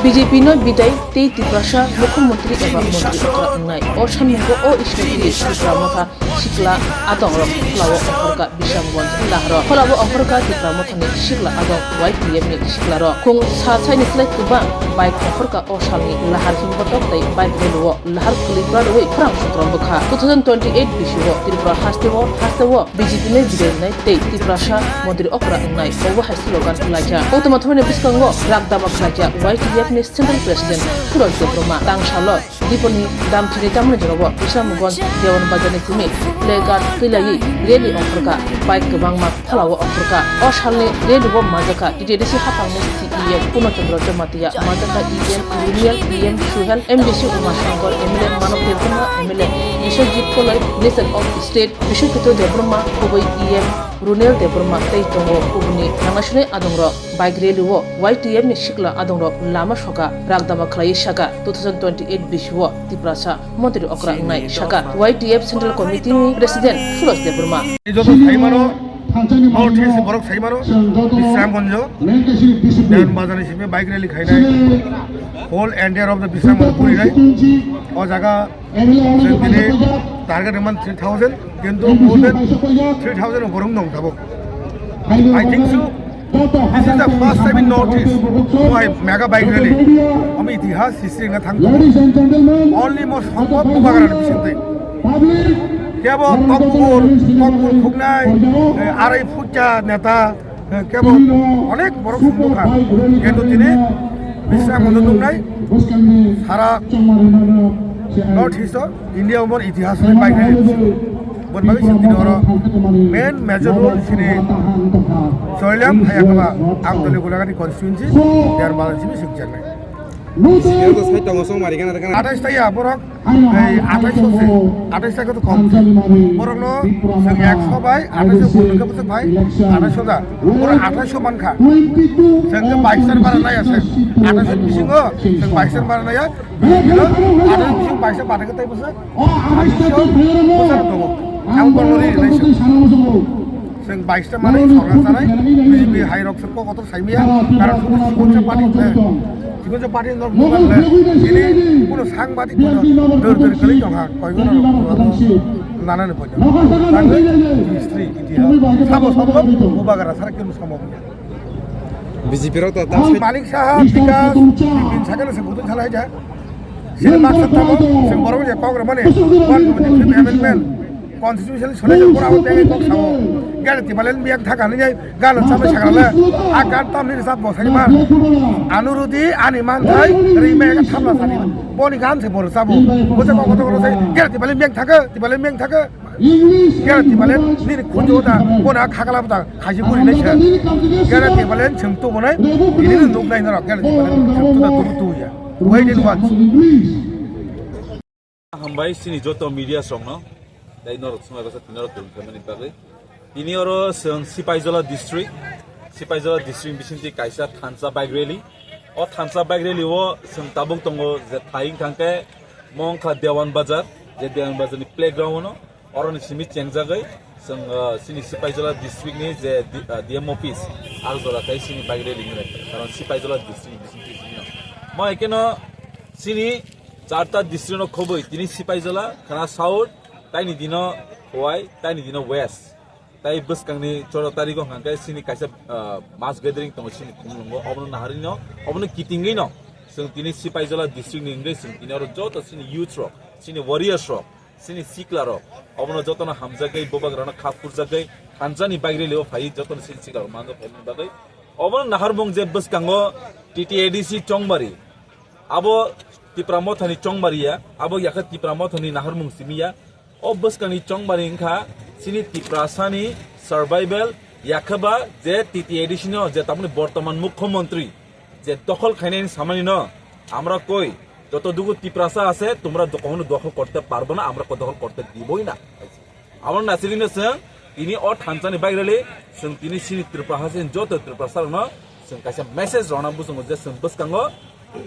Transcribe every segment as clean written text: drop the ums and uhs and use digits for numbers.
BJP no bidai tei Tiprasa Mukhomantri eba Mantri okra ngai o sanmungko o isnoti Tripura motha sikla adong rok klawo okhorka Bisamgঞ্জ lahro khorabo okhorka Tripura mothani sikla adong YPM ni sikla ro khung sa saini slai tuba bike okhorka o salni lahar himbotok tei bike reluo lahar kulibra roi frang sokrom bokha 2028 bisiwo Tripura hastewo BJP ne bidai nai tei Tiprasa Mantri okra ngai obo hai slogan laja automathone biskango rakdama khaja YPM ni Central President Suraj Debroma tangsalo diponi damthini tamne jorobo Bisamgঞ্জ Dewan Bazar ni timi playcard kilai reli okhorka bike gobangma phalawo okhorka o salni relubo majaka TTDC hapangni CEM Punachandra Jamatia majaka EM Rural EM Suhel MDC Uma Shankar MLA Manav Debroma MLA Vishwajit Kolai Nation of State Vishwajit Debroma Khoboi EM Runel Debroma tei tongo kubuni nangasune adongro bike reluwo YTM ni sikla adongro lama shoka rakdama khlai shaka 2028 bisiwo Tiprasa Mantri okra ngai shaka YTF Central Committee ni President Suraj Debroma যত সাইমানো north east বরক সাইমানো বিশ্রামগঞ্জ দেওয়ান বাজার হিসেবে bike rally খাইনাই whole entire of the Bishramganj পুরিনাই ও জায়গা দিনে target ইমান 3000 কিন্তু মোর দেন 3000 উপরং দং থাকব I think so This is the first time in North East why mega bike rally. আমি ইতিহাস হিস্ট্রি না থাকবো only most সম্ভব উপকারের বিষয়তে কেবল তকপুর খুগনাই আড়াই ফুটা নেতা কেবল অনেক বড় সংখ্যা কিন্তু তিনি বিশ্রামগঞ্জ দংনাই সারা নর্থ ইস্ট ইন্ডিয়া উপর ইতিহাস বাইক র্যালি বনবাগি সিনদিনর মেন মেজর রোল সিনে জয়লাম হায়াকবা আমতলি গোলাঘাটি কনস্টিটুয়েন্সি দেয়ার বাজার সিবি সিকজানাই 28 টাইয়া বরক এই 28 টাকা তো কম বরক নো 100 বাই 28 বলকে বসে ভাই 28 দা বরক 28 মানখা সঙ্গে 22 বারা নাই আছে 28 বিসিঙ্গ সঙ্গে 22 বারা নাই কিলো 28 বিসিং 22 বাটাকে তাই বসে 28 বসে তো আম করলি রিলেশন जों 22টা মানে সরকার জানাই বিজেপি হাই রক্স কত সাইমিয়া কারণ সিগঞ্জ পার্টি নরমাল ini কোনো সাংবাদিক দর কলি জহা কয়জন নানান পয়জন তাহলে হিস্ট্রি ইতিহাস সব সম্ভব মুবাগারা সারা কেন সম্ভব না বিজেপির তো মালিক সাহেব বিকাশ বিন সাগরে সে বুতন চালাই যায় সে মাকসাদ থামো সে বড় যে কংগ্রেস মানে ওয়ান কমিটি অ্যামেন্ডমেন্ট কনস্টিটিউশন সলেজন করা হতে এই কক সাও গ্যারান্টি বলেন বিয়াক থাকা নি যাই গাল সামনে সাগরালে আকার তামনি সাব বসানি মান আনুরুদি আনি মান থাই রিমে থামলা সানি বনি গান সে বড় সাবো বুঝে কত কত সেই গ্যারান্টি বলেন বিয়াক থাকে বলেন বিয়াক থাকে গ্যারান্টি বলেন নি খুঁজোটা বনা খাগলাবটা খাসি করি নাই গ্যারান্টি বলেন ছেমতো বনাই ইনি নুক নাই না গ্যারান্টি বলেন ছেমতো তো তুইয়া ওয়েট ইন ওয়াচ হামবাই সিনি যত মিডিয়া সং ন dai norok sumai basa tinoro tul family bagai ini oro Sipaijala district bisinti kaisa thansa bike rally o thansa bike rally o sung tabung tongo je thaing thangke mongkha Dewan Bazar je Dewan Bazar ni playground no oron simi chengjagai sung sini Sipaijala district ni je DM office alzora kai sini bike rally ni karon Sipaijala district bisinti sini mo ekeno sini charta district no khoboi tini Sipaijala khana south taini dino Hawaii taini dino west tai buskangni 14 tarikh hangkai sini kaisa mass gathering tong sini khumlungo obno naharino obno kitingei no sing tini Sipaijala district ni ngai sing tini aro joto sini youth ro sini warriors ro sini sikla ro obno joto na hamjagai bobagrana khapur jagai khanjani bagre leo phai joto sini sikla mango family bagai obno naharmong je buskango TTADC chongbari abo Tipramo thani chongbaria abo yakha Tipramo thani naharmong simia Obuskani chongbari ingkha sini Tiprasani survival yakhaba je TTADC no je tamni বর্তমান মুখ্যমন্ত্রী যে দখল খাইনাইনি সামানি ন আমরা কই যত দুগু Tiprasa আছে তোমরা কখনো দখল করতে পারবে না আমরা দখল করতে দিবই না আমার নাসিরিনে সং তিনি ও থানসানি বাইরেলে সং তিনি সিনি Tiprasa যত Tiprasa no সং কাইসা মেসেজ রনা বুসং যে সং বসকাঙ্গো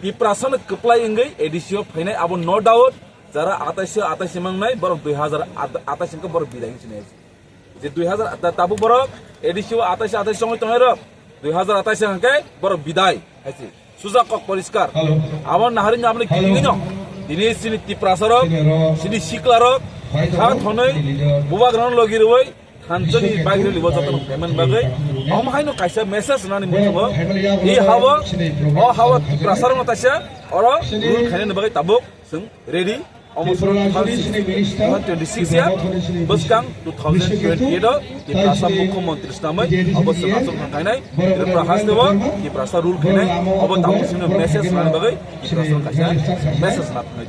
Tiprasa no কপ্লাই ইংগৈ এডিসিও ফাইনাই আবো নো ডাউট যারা 28 মাংনাই বরং 2028 কে বড় বিদায় হিসেবে যে 2000 তাবু বড় এডিসিও 28 সময় তোমার 2028 কে বড় বিদায় আছে সুজা কক পরিষ্কার আমার নাহারিন আপনি কিনিন দিনে সিনি তিপ্রাসারক সিনি সিকলারক খা থनै বুবা গ্রহণ লগি রই খানজনি বাইরে লিব যতন পেমেন্ট বাগৈ আমহাইনো কাইসা মেসেজ নানি মুথব ই হাওয়া অ হাওয়া তিপ্রাসারক নতাসা অর রুল খাইনে বাগৈ তাবুক जों रेडी अमसर 2026 या बसकां 2028 तिप्रासा मुख्यमंत्री नामै अब सनासन खाइनाय तिप्रासा देव तिप्रासा रुल खाइनाय अब तामुसिनो मेसेज नानि बागै तिप्रासा खाइसा मेसेज नाथनाय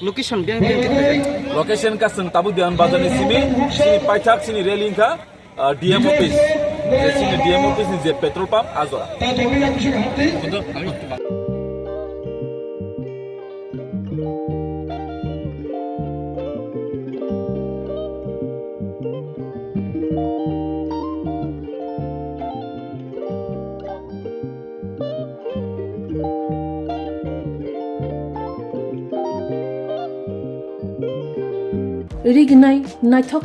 लोकेशन का जों ताबु दियान बाजारनि सिनि पाइथाक सिनि रेलिंग का डीएम ऑफिस सिनि डीएम ऑफिस नि जे पेट्रोल पंप आजरा रिगनाय नायथक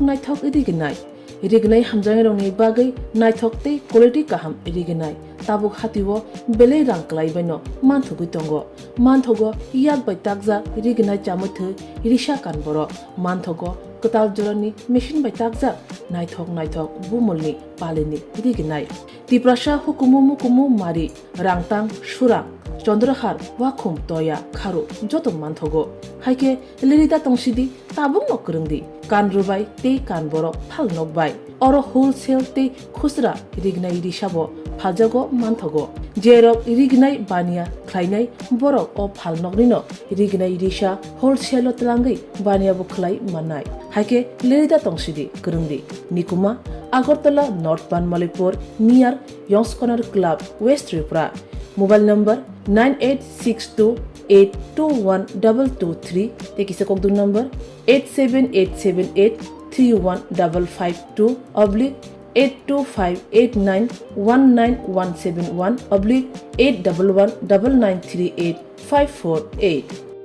रिगनाय हामजानाय रंनि बागै नायथक ते क्वालिटी काहाम रिगनाय ताबुक हातिwo बेले रां क्लाइबायनो मानथुगै दंगो मानथगो याक बाय ताकजा रिगनाय जामथो रिसा कानबरो मानथगो कताल जरनि मेशिन बाय ताकजा नायथक बुमलनि पालिनि रिगनाय तिप्रासा हुकुमु मारि रांतां सुरां चंद्रहार वाखुम तोया खारु जतो मानथगो हाइके लिरिदा तंसिदि ताबुक नकरंदि कान रुबाय ते कान बरो फाल नकबाय अरो होलसेल ते खुसरा रिगनाय रिसाबो फालजागो मानथगो जेरक रिगनाय बानिया ख्लायनाय बरक अ फाल नकनिनो रिगनाय रिसा होलसेल तलांगै बानियाबो ख्लाय माननाय हाइके लिरिदा तंसिदि करंदि निकुमा Agartala north Banamalipur near youngs corner club west Tripura mobile number 9862821223 tekisa kokdu number 87878315552 /82589191171 /8119938 548